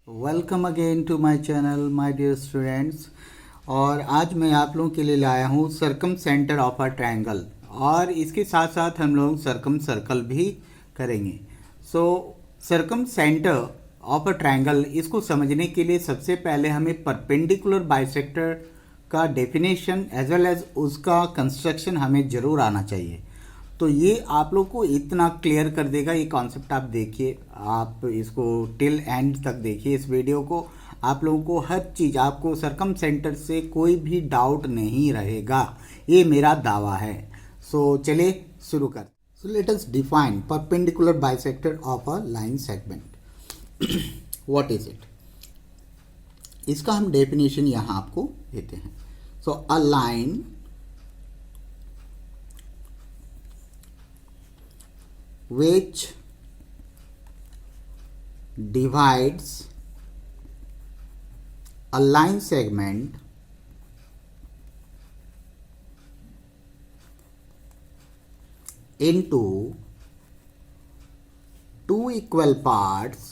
Welcome again to my channel my dear students. और आज मैं आप लोगों के लिए लाया हूँ circumcentre of a triangle, और इसके साथ साथ हम लोग सरकम सर्कल भी करेंगे। सो सरकम सेंटर ऑफ अ ट्रायंगल, इसको समझने के लिए सबसे पहले हमें परपेंडिकुलर बाइसेक्टर का डेफिनेशन एज वेल एज उसका कंस्ट्रक्शन हमें ज़रूर आना चाहिए। तो ये आप लोग को इतना क्लियर कर देगा ये कॉन्सेप्ट। आप देखिए, आप इसको टिल एंड तक देखिए इस वीडियो को। आप लोगों को हर चीज़, आपको सरकम सेंटर से कोई भी डाउट नहीं रहेगा, ये मेरा दावा है। सो चलिए शुरू कर। So let us define perpendicular bisector of a line segment. What is it? इसका हम डेफिनेशन यहाँ आपको देते हैं। So a line which divides a line segment into two equal parts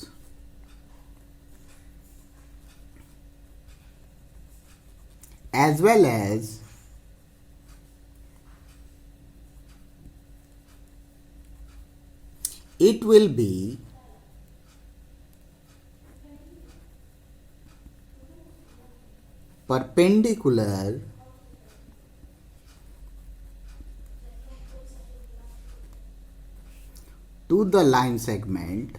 as well as it will be perpendicular to the line segment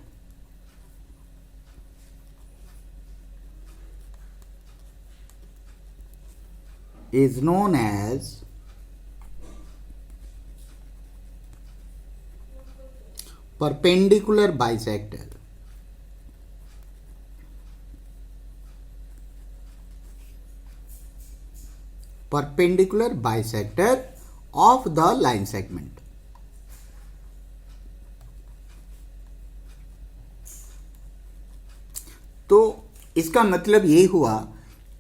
is known as perpendicular bisector. Perpendicular bisector of the line segment. तो इसका मतलब ये हुआ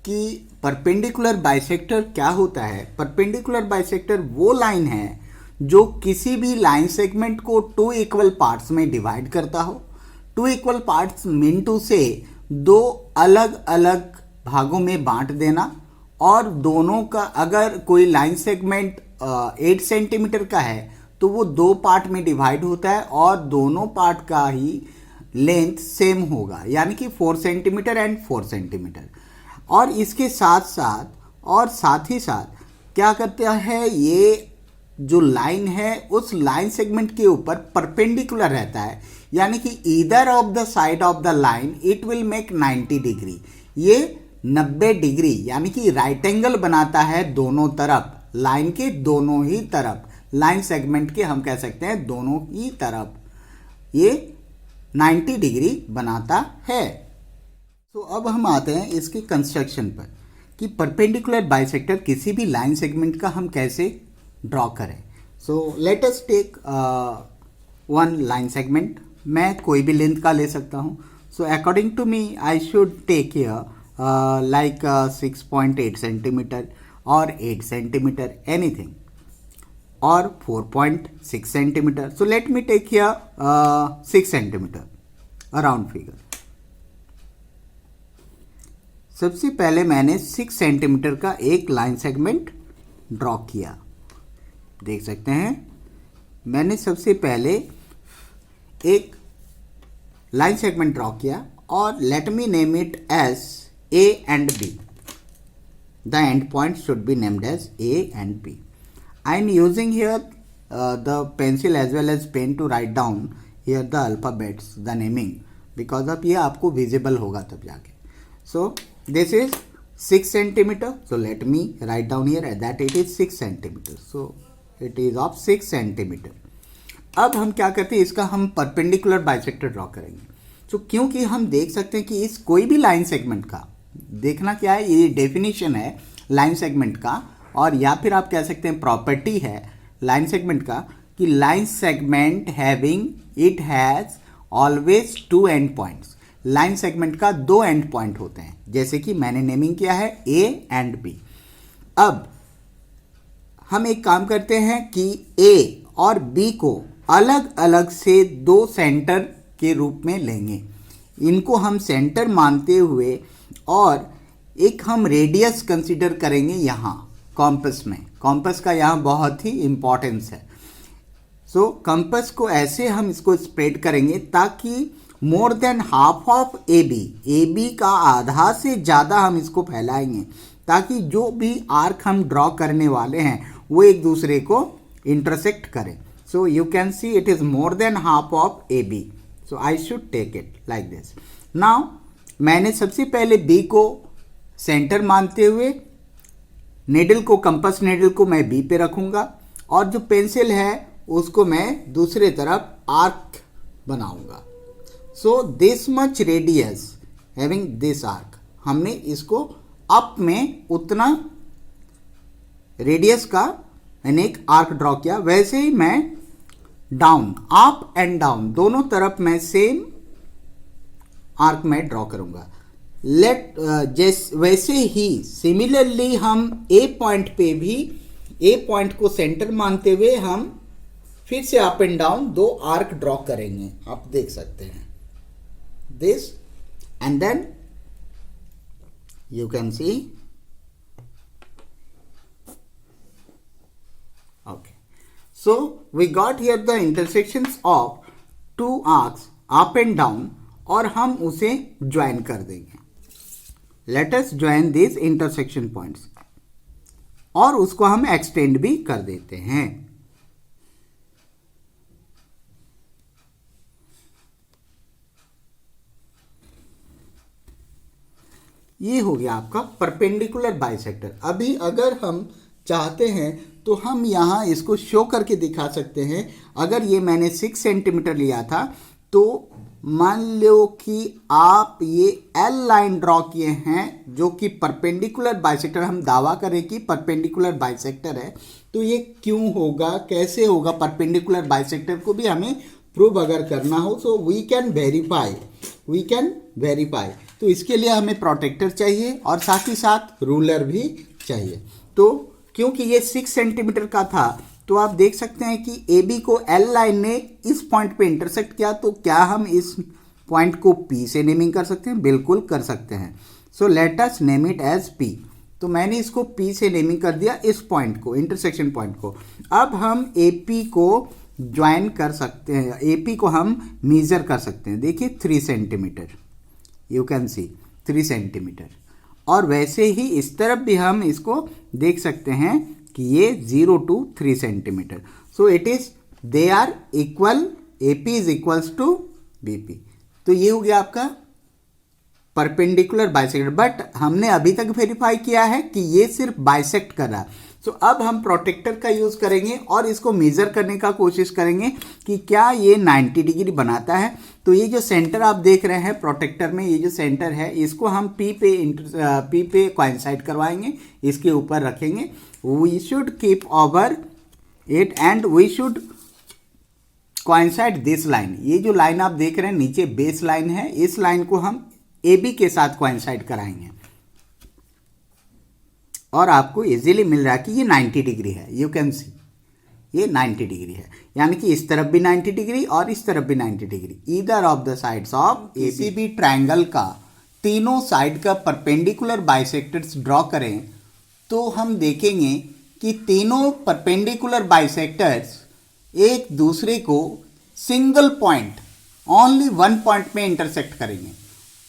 कि perpendicular bisector क्या होता है। Perpendicular bisector वो लाइन है जो किसी भी लाइन सेगमेंट को टू इक्वल पार्ट्स में डिवाइड करता हो। Two equal parts mean two से दो अलग अलग भागों में बांट देना, और दोनों का अगर कोई लाइन सेगमेंट 8 सेंटीमीटर का है तो वो दो पार्ट में डिवाइड होता है और दोनों पार्ट का ही लेंथ सेम होगा, यानी कि 4 सेंटीमीटर एंड 4 सेंटीमीटर। और इसके साथ ही साथ क्या करता है, ये जो लाइन है उस लाइन सेगमेंट के ऊपर परपेंडिकुलर रहता है, यानी कि either of the side of the line it will make 90 degree. ये 90 डिग्री यानी कि राइट एंगल बनाता है दोनों तरफ, लाइन के दोनों ही तरफ, लाइन सेगमेंट के हम कह सकते हैं दोनों ही तरफ ये 90 डिग्री बनाता है। तो अब हम आते हैं इसके कंस्ट्रक्शन पर कि परपेंडिकुलर बाइसेक्टर किसी भी लाइन सेगमेंट का हम कैसे ड्रॉ करें। So let us take one line segment. मैं कोई भी लेंथ का ले सकता हूँ। So according to me I should take here like 6.8 centimeter or 8 centimeter, anything, or 4.6 centimeter. So let me take here 6 centimeter, a round figure. सबसे पहले मैंने 6 सेंटीमीटर का एक लाइन सेगमेंट ड्रॉ किया। देख सकते हैं मैंने सबसे पहले एक लाइन सेगमेंट ड्रॉ किया, और let me name it as A and B. The end points should be named as A and B. I am using here the pencil as well as pen to write down here the alphabets, the naming, because of ये आपको visible होगा तब जाके। So this is 6 centimeter. So let me write down here that it is 6 centimeter. So it is of 6 centimeter. अब हम क्या करते हैं, इसका हम परपेंडिकुलर बाइसेक्टर ड्रॉ करेंगे। तो क्योंकि हम देख सकते हैं कि इस कोई भी लाइन सेगमेंट का देखना क्या है, ये डेफिनेशन है लाइन सेगमेंट का, और या फिर आप कह सकते हैं प्रॉपर्टी है लाइन सेगमेंट का, कि line segment having it has always two end points. Line segment का दो एंड पॉइंट होते हैं, जैसे कि मैंने नेमिंग किया है ए एंड बी। अब हम एक काम करते हैं कि ए और बी को अलग अलग से दो सेंटर के रूप में लेंगे। इनको हम सेंटर मानते हुए और एक हम रेडियस कंसीडर करेंगे यहाँ कॉम्पस में। कॉम्पस का यहाँ बहुत ही इम्पोर्टेंस है। सो कंपस को ऐसे हम इसको स्प्रेड करेंगे ताकि more than half of A B का आधा से ज़्यादा हम इसको फैलाएंगे, ताकि जो भी आर्क हम ड्रॉ करने वाले हैं वो एक दूसरे को इंटरसेक्ट करें। So you can see it is more than half of A B. So I should take it like this. Now मैंने सबसे पहले बी को सेंटर मानते हुए नेडल को, कंपास नेडल को मैं बी पे रखूंगा और जो पेंसिल है उसको मैं दूसरे तरफ आर्क बनाऊंगा। So this much radius having this arc, हमने इसको अप में उतना रेडियस का मैंने एक आर्क ड्रॉ किया। वैसे ही मैं डाउन, अप एंड डाउन दोनों तरफ मैं सेम आर्क में ड्रॉ करूंगा। वैसे ही सिमिलरली हम ए पॉइंट पे भी ए पॉइंट को सेंटर मानते हुए हम फिर से अप एंड डाउन दो आर्क ड्रॉ करेंगे। आप देख सकते हैं this and then you can see okay. So we got here the intersections of two arcs up and down और हम उसे ज्वाइन कर देंगे। Let us join this intersection points और उसको हम एक्सटेंड भी कर देते हैं। ये हो गया आपका परपेंडिकुलर बाइसेक्टर। अभी अगर हम चाहते हैं तो हम यहाँ इसको शो करके दिखा सकते हैं। अगर ये मैंने 6 सेंटीमीटर लिया था तो मान लो कि आप ये एल लाइन ड्रॉ किए हैं जो कि परपेंडिकुलर बाइसेक्टर, हम दावा करें कि परपेंडिकुलर बाइसेक्टर है, तो ये क्यों होगा, कैसे होगा परपेंडिकुलर बाइसेक्टर को भी हमें प्रूव अगर करना हो। So we can verify. तो इसके लिए हमें प्रोटेक्टर चाहिए और साथ ही साथ रूलर भी चाहिए। तो क्योंकि ये 6 सेंटीमीटर का था तो आप देख सकते हैं कि ए बी को एल लाइन ने इस पॉइंट पे इंटरसेक्ट किया, तो क्या हम इस पॉइंट को पी से नेमिंग कर सकते हैं? बिल्कुल कर सकते हैं। So let us name it as P. तो मैंने इसको पी से नेमिंग कर दिया इस पॉइंट को, इंटरसेक्शन पॉइंट को। अब हम ए पी को ज्वाइन कर सकते हैं, ए पी को हम मेजर कर सकते हैं। देखिए 3 centimetre, you can C 3 centimetre. और वैसे ही इस तरफ भी हम इसको देख सकते हैं कि ये 0 to 3 centimetre. So it is they are equal, A P is equals to B P. तो ये हो गया आपका परपेंडिकुलर बाइसेक्टर। बट हमने अभी तक वेरीफाई किया है कि ये सिर्फ बाइसेक्ट कर रहा है। सो अब हम प्रोटेक्टर का यूज करेंगे और इसको मेजर करने का कोशिश करेंगे कि क्या ये 90 डिग्री बनाता है। तो ये जो सेंटर आप देख रहे हैं प्रोटेक्टर में, ये जो सेंटर है इसको हम पी पे कोइंसाइड करवाएंगे, इसके ऊपर रखेंगे। We should keep over it and we should coincide this line. ये जो लाइन आप देख रहे हैं नीचे बेस लाइन है, इस लाइन को हम ए बी के साथ कोइंसाइड कराएंगे और आपको इजीली मिल रहा है कि ये 90 डिग्री है। यू कैन सी ये 90 डिग्री है, यानी कि इस तरफ भी 90 डिग्री और इस तरफ भी 90 degree. Either of the sides of किसी भी ट्रायंगल का तीनों साइड का परपेंडिकुलर बाइसेक्टर्स ड्रॉ करें तो हम देखेंगे कि तीनों परपेंडिकुलर बाइसेक्टर्स एक दूसरे को single point, only one point में इंटरसेक्ट करेंगे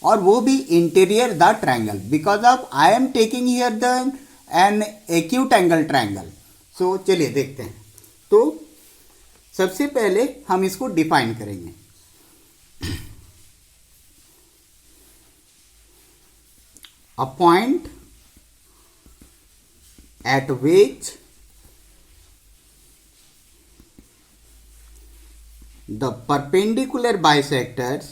और वो भी interior the triangle, because of I am taking here the an acute angle triangle. So चलिए देखते हैं। तो सबसे पहले हम इसको डिफाइन करेंगे। A point eight which the perpendicular bisectors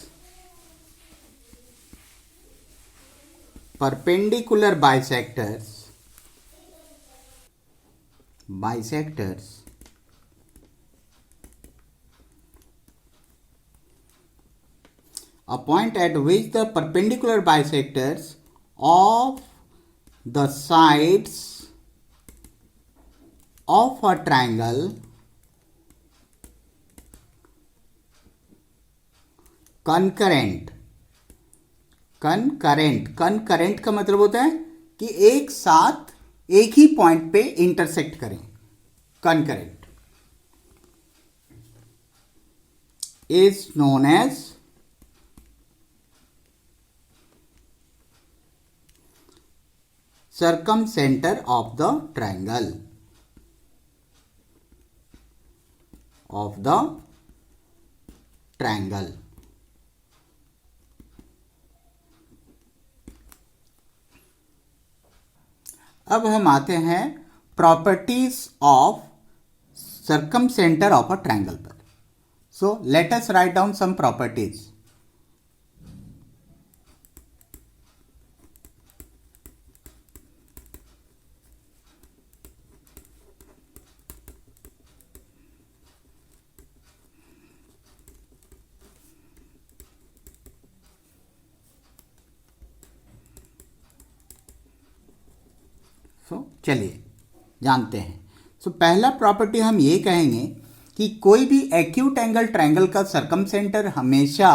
a point at which the perpendicular bisectors of the sides of a triangle concurrent concurrent का मतलब होता है कि एक साथ एक ही पॉइंट पे इंटरसेक्ट करें. Concurrent is known as circumcenter of the triangle. अब हम आते हैं properties of circumcentre of a triangle पर. So let us write down some properties. चलिए जानते हैं. पहला प्रॉपर्टी हम ये कहेंगे कि कोई भी एक्यूट एंगल ट्रायंगल का सर्कमसेंटर हमेशा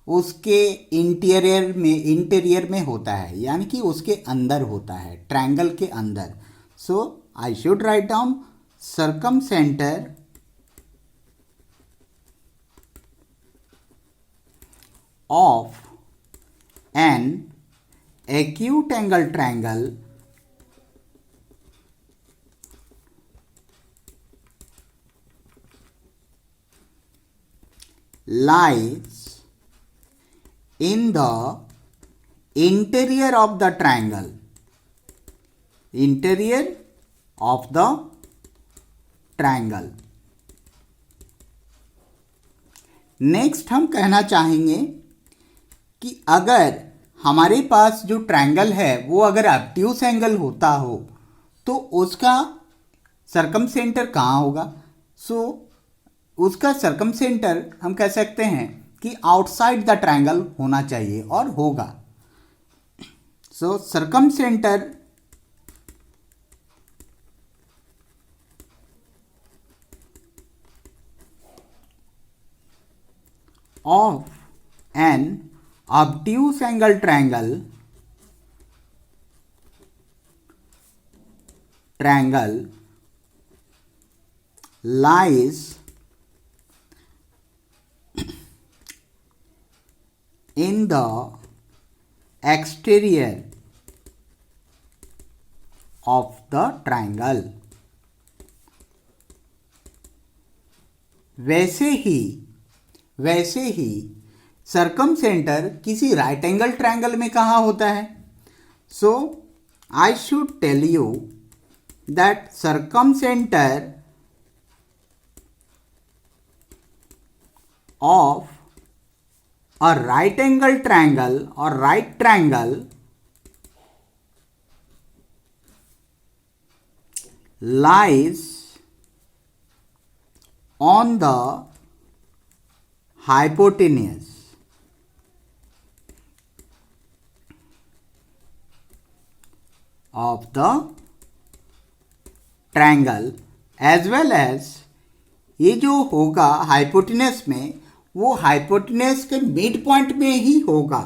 उसके इंटीरियर में होता है, यानी कि उसके अंदर होता है, ट्रायंगल के अंदर. So I should write down circumcentre of an acute angle triangle lies in the interior of the triangle. Interior of the triangle. Next हम कहना चाहेंगे कि अगर हमारे पास जो ट्रायंगल है वो अगर ऑब्ट्यूस एंगल होता हो तो उसका सर्कमसेंटर कहाँ होगा. उसका सर्कमसेंटर हम कह सकते हैं कि आउटसाइड द ट्रायंगल होना चाहिए और होगा. So circumcentre of an obtuse angle triangle lies in the exterior of the triangle. वैसे ही सर्कमसेंटर किसी राइट एंगल ट्रायंगल में कहाँ होता है. So I should tell you that circumcentre of a right angle triangle or right triangle lies on the hypotenuse of the triangle as well as ये जो होगा hypotenuse में, वो हाइपोटेनस के मिड पॉइंट में ही होगा.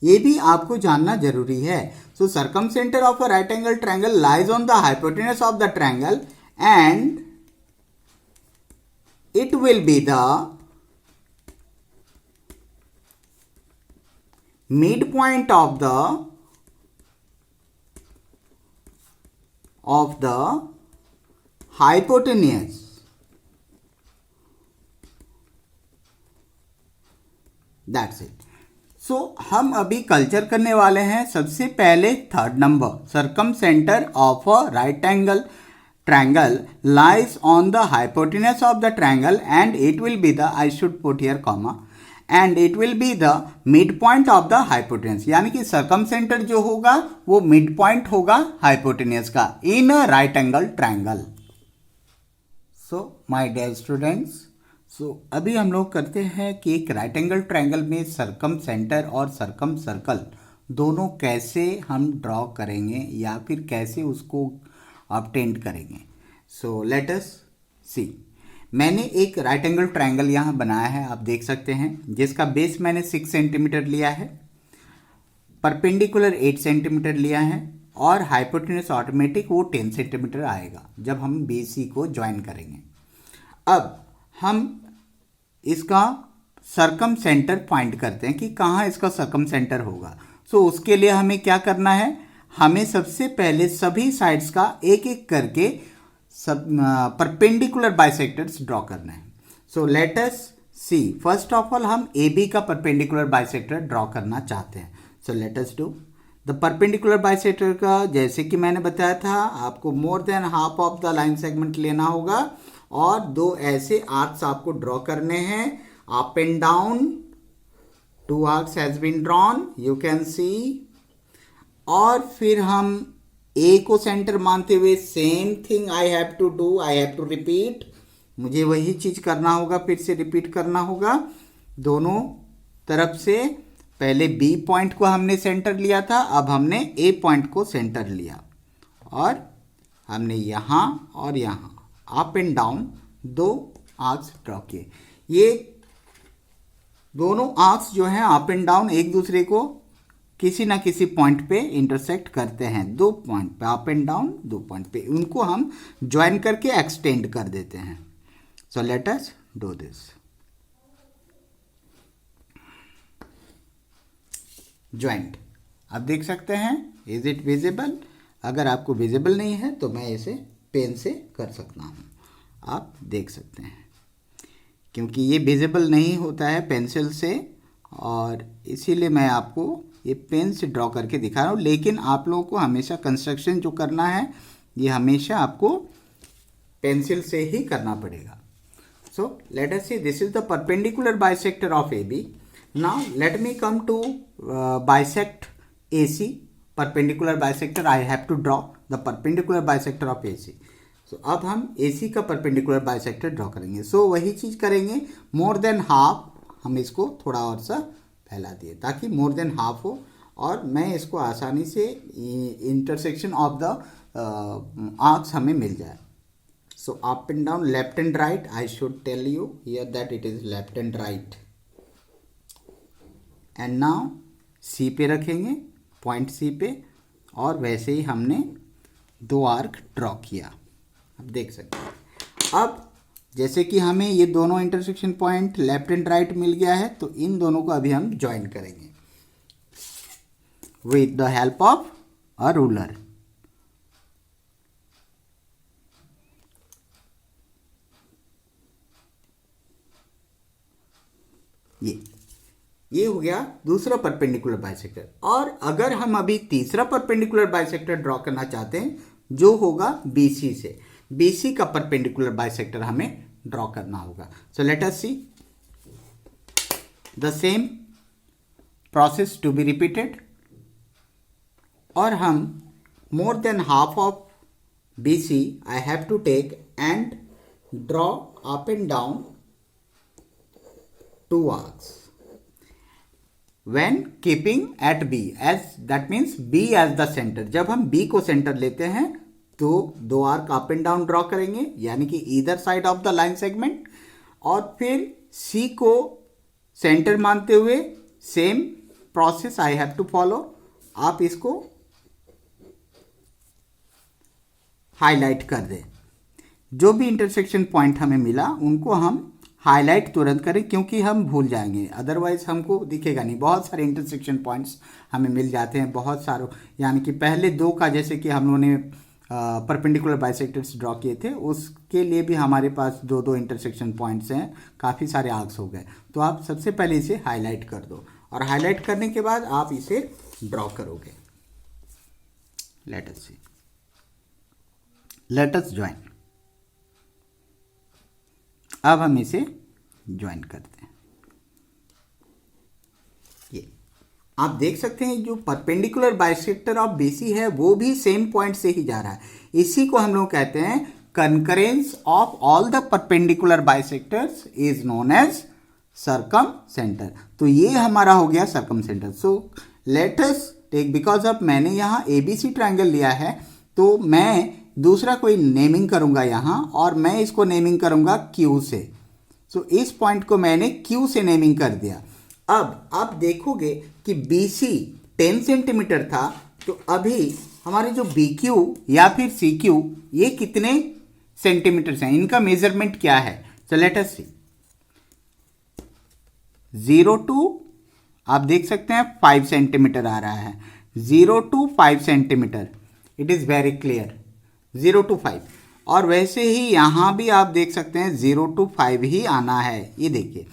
ये भी आपको जानना जरूरी है. So circumcentre of a right angle triangle lies on the hypotenuse of the triangle and it will be the mid point of the hypotenuse. That's it. So हम अभी कल्चर करने वाले हैं. सबसे पहले third number, circumcentre of a right angle triangle lies on the hypotenuse of the triangle and it will be the, I should put here comma, and it will be the mid point of the hypotenuse. यानी कि सर्कमसेंटर जो होगा वो mid point होगा hypotenuse का in a right angle triangle. So my dear students, अभी हम लोग करते हैं कि एक राइट एंगल ट्रायंगल में सर्कमसेंटर और सर्कम सर्कल दोनों कैसे हम ड्रॉ करेंगे या फिर कैसे उसको ऑब्टेन करेंगे. सो लेट अस सी. मैंने एक राइट एंगल ट्रायंगल यहाँ बनाया है, आप देख सकते हैं, जिसका बेस मैंने 6 सेंटीमीटर लिया है. परपेंडिकुलर 8 सेंटीमीटर लिया है और हाइपोटेन्यूस ऑटोमेटिक वो 10 सेंटीमीटर आएगा जब हम बी सी को ज्वाइन करेंगे। अब हम इसका सरकम सेंटर फाइंड करते हैं कि कहाँ इसका सरकम सेंटर होगा। सो उसके लिए हमें क्या करना है, हमें सबसे पहले सभी साइड्स का एक एक करके सब परपेंडिकुलर बाइसेक्टर्स ड्रॉ करना है। So let us see, first of all हम ए बी का परपेंडिकुलर बाइसेक्टर ड्रॉ करना चाहते हैं। So let us do the perpendicular bisector का, जैसे कि मैंने बताया था, आपको more than half of the line segment लेना होगा और दो ऐसे आर्क्स आपको ड्रॉ करने हैं, up and down. Two arcs has been drawn, you can see. और फिर हम ए को सेंटर मानते हुए same thing I have to do, I have to repeat, मुझे वही चीज करना होगा, फिर से रिपीट करना होगा दोनों तरफ से। पहले बी पॉइंट को हमने सेंटर लिया था, अब हमने ए पॉइंट को सेंटर लिया और हमने यहाँ और यहाँ अप एंड डाउन दो आर्क्स ड्रॉ किए। ये दोनों आर्क्स जो हैं अप एंड डाउन एक दूसरे को किसी ना किसी पॉइंट पे इंटरसेक्ट करते हैं, दो पॉइंट पे अप एंड डाउन, दो पॉइंट पे, उनको हम ज्वाइन करके एक्सटेंड कर देते हैं। So let us do this. Joint आप देख सकते हैं, इज इट विजिबल? अगर आपको विजिबल नहीं है तो मैं इसे पेन से कर सकता हूँ, आप देख सकते हैं, क्योंकि ये विजिबल नहीं होता है पेंसिल से और इसीलिए मैं आपको ये पेन से ड्रॉ करके दिखा रहा हूँ। लेकिन आप लोगों को हमेशा कंस्ट्रक्शन जो करना है ये हमेशा आपको पेंसिल से ही करना पड़ेगा। So let us see, this is the perpendicular bisector of A B. Now let me come to bisect A C. Perpendicular bisector, I have to draw the perpendicular bisector of A C. So अब हम ए सी का perpendicular bisector draw करेंगे। सो वही चीज़ करेंगे, मोर than half हम इसको थोड़ा और सा फैला दिए ताकि मोर देन हाफ हो और मैं इसको आसानी से इंटरसेक्शन ऑफ द आर्क्स हमें मिल जाए। So up and down, left and right, I should tell you here that it is left and right. And now C पे रखेंगे, पॉइंट सी पे, और वैसे ही हमने दो आर्क ड्रॉ किया, आप देख सकते हैं। अब जैसे कि हमें ये दोनों intersection point left and right मिल गया है तो इन दोनों को अभी हम ज्वाइन करेंगे with the help of a ruler. ये हो गया दूसरा परपेंडिकुलर बाइसेक्टर। और अगर हम अभी तीसरा परपेंडिकुलर बाइसेक्टर ड्रॉ करना चाहते हैं जो होगा BC से, BC का परपेंडिकुलर बाइसेक्टर हमें ड्रॉ करना होगा। So let us see the same process to be repeated. और हम more than half of BC I have to take and draw up and down two arcs when keeping at B, as that means B as the center। जब हम B को centre लेते हैं तो दो arc up and down draw करेंगे, यानी कि either side of the line segment, और फिर C को सेंटर मानते हुए same process I have to follow. आप इसको हाईलाइट कर दें, जो भी इंटरसेक्शन पॉइंट हमें मिला उनको हम हाईलाइट तुरंत करें, क्योंकि हम भूल जाएंगे, अदरवाइज हमको दिखेगा नहीं। बहुत सारे इंटरसेक्शन पॉइंट्स हमें मिल जाते हैं, बहुत सारे, यानी कि पहले दो का जैसे कि हम लोगों ने परपेंडिकुलर बाइसेक्टर्स ड्रॉ किए थे उसके लिए भी हमारे पास दो दो इंटरसेक्शन पॉइंट्स हैं, काफ़ी सारे आर्क्स हो गए। तो आप सबसे पहले इसे हाईलाइट कर दो और हाईलाइट करने के बाद आप इसे ड्रॉ करोगे। लेट अस सी, लेट अस ज्वाइन। अब हम इसे ज्वाइन करते हैं। ये आप देख सकते हैं जो परपेंडिकुलर बाइसेक्टर ऑफ BC है वो भी सेम पॉइंट से ही जा रहा है। इसी को हम लोग कहते हैं concurrence of all the perpendicular bisectors is known as circumcentre. तो ये हमारा हो गया circumcentre. So let us take, because of मैंने यहाँ ABC ट्रायंगल लिया है तो मैं दूसरा कोई नेमिंग करूंगा यहाँ, और मैं इसको नेमिंग करूंगा Q से। सो इस पॉइंट को मैंने Q से नेमिंग कर दिया। अब आप देखोगे कि BC 10 सेंटीमीटर था, तो अभी हमारे जो BQ या फिर CQ ये कितने सेंटीमीटर हैं, इनका मेजरमेंट क्या है? So let us C. 0 to आप देख सकते हैं 5 सेंटीमीटर आ रहा है, 0 to 5 centimetre, it is very clear, 0 to 5। और वैसे ही यहाँ भी आप देख सकते हैं 0 to 5 ही आना है, ये देखिए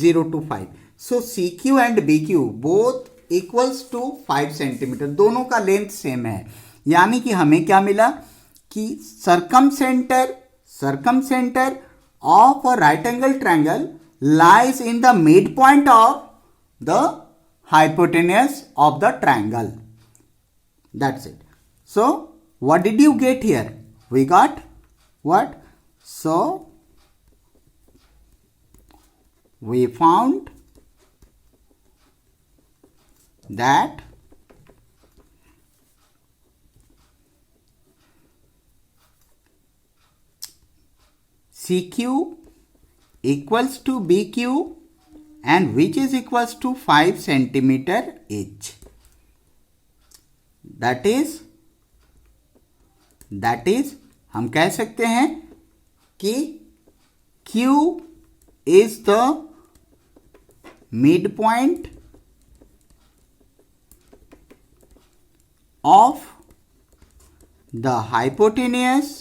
0 to 5। So CQ and BQ both equals to 5 centimetre, दोनों का लेंथ सेम है। यानी कि हमें क्या मिला कि circumcenter of a right angle triangle lies in the midpoint of the hypotenuse of the triangle. That's it. So what did you get here? We got what? So we found that CQ equals to BQ and which is equals to 5 centimeter each. That is हम कह सकते हैं कि Q is the midpoint of the hypotenuse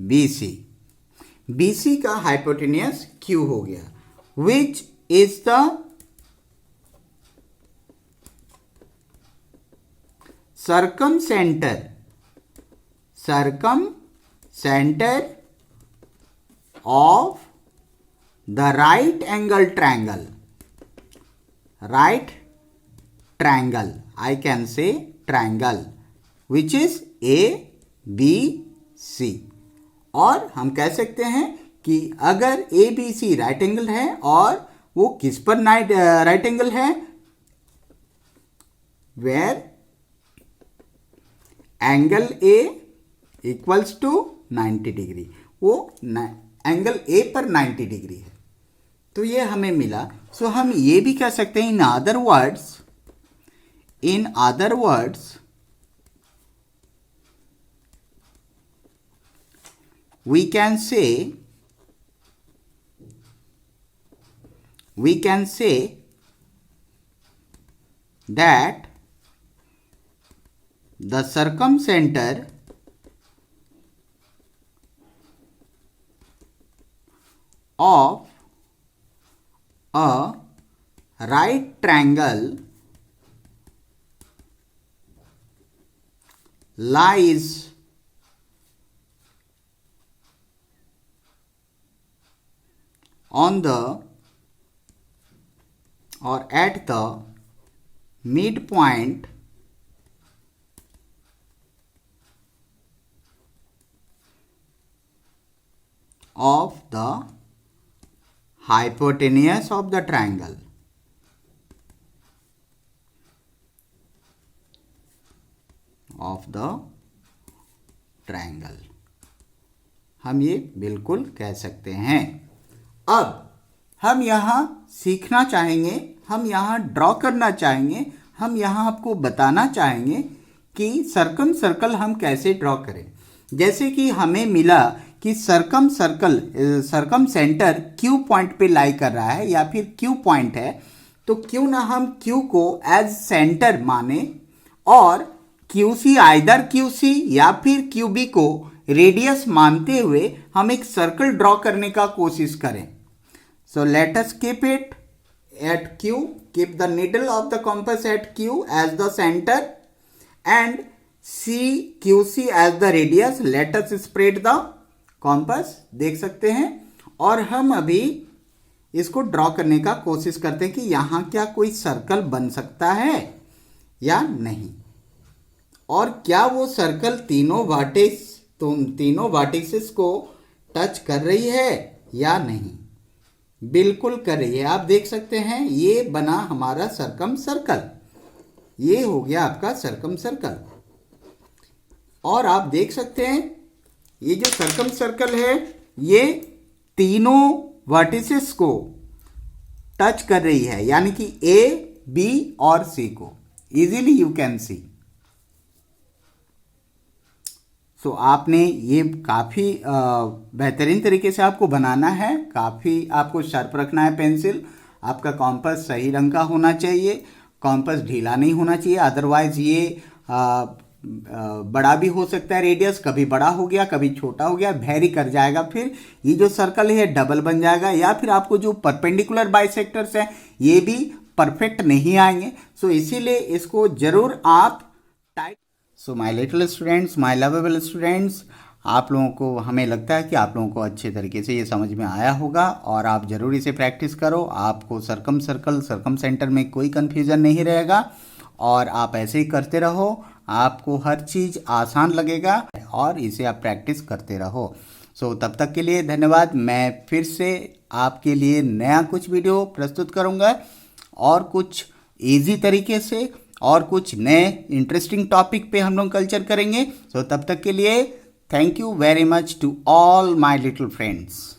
BC। BC का hypotenuse Q हो गया, which is the circumcenter of the right angle triangle, I can say triangle, which is ABC। और हम कह सकते हैं कि अगर ABC राइट एंगल है और वो किस पर राइट एंगल है, where angle A equals to 90 degree, वो एंगल A पर 90 डिग्री है, तो ये हमें मिला। सो हम ये भी कह सकते हैं in other words we can say that the circumcenter of a right triangle lies on the or at the midpoint of the hypotenuse of the triangle, हम ये बिल्कुल कह सकते हैं। अब हम यहाँ सीखना चाहेंगे, हम यहाँ ड्रॉ करना चाहेंगे, हम यहाँ आपको बताना चाहेंगे कि सर्कल हम कैसे ड्रॉ करें। जैसे कि हमें मिला कि सर्कम सेंटर Q पॉइंट पे लाई कर रहा है या फिर Q पॉइंट है, तो क्यों ना हम Q को एज सेंटर माने और QC आइदर QC या फिर QB को रेडियस मानते हुए हम एक सर्कल ड्रॉ करने का कोशिश करें। So let us keep it at Q, keep the needle of the compass at Q as the centre and QC as the radius. Let us spread the compass, देख सकते हैं। और हम अभी इसको ड्रॉ करने का कोशिश करते हैं कि यहाँ क्या कोई सर्कल बन सकता है या नहीं, और क्या वो सर्कल तीनों वर्टिसेस को टच कर रही है या नहीं। बिल्कुल कर रही है, आप देख सकते हैं ये बना हमारा सर्कम सर्कल, ये हो गया आपका सर्कम सर्कल। और आप देख सकते हैं ये जो सर्कम सर्कल है ये तीनों वर्टिसेस को टच कर रही है, यानी कि ए, बी और सी को इजीली यू कैन सी। सो आपने ये काफ़ी बेहतरीन तरीके से आपको बनाना है, काफ़ी आपको शार्प रखना है पेंसिल। आपका कॉम्पस सही रंग का होना चाहिए, कॉम्पस ढीला नहीं होना चाहिए, अदरवाइज ये बड़ा भी हो सकता है रेडियस, कभी बड़ा हो गया कभी छोटा हो गया, वेरी कर जाएगा। फिर ये जो सर्कल है डबल बन जाएगा, या फिर आपको जो परपेंडिकुलर बाइसेक्टर्स हैं ये भी परफेक्ट नहीं आएंगे। सो इसीलिए इसको जरूर आप tight. So my little students, my lovable students, आप लोगों को, हमें लगता है कि आप लोगों को अच्छे तरीके से ये समझ में आया होगा और आप ज़रूर इसे प्रैक्टिस करो। आपको सर्कम सर्कल, सर्कम सेंटर में कोई कन्फ्यूज़न नहीं रहेगा और आप ऐसे ही करते रहो, आपको हर चीज़ आसान लगेगा और इसे आप प्रैक्टिस करते रहो। सो तब तक के लिए धन्यवाद। मैं फिर से आपके लिए नया कुछ वीडियो प्रस्तुत करूँगा और कुछ इजी तरीके से और कुछ नए इंटरेस्टिंग टॉपिक पे हम लोग कल्चर करेंगे। सो तब तक के लिए thank you very much to all my little friends.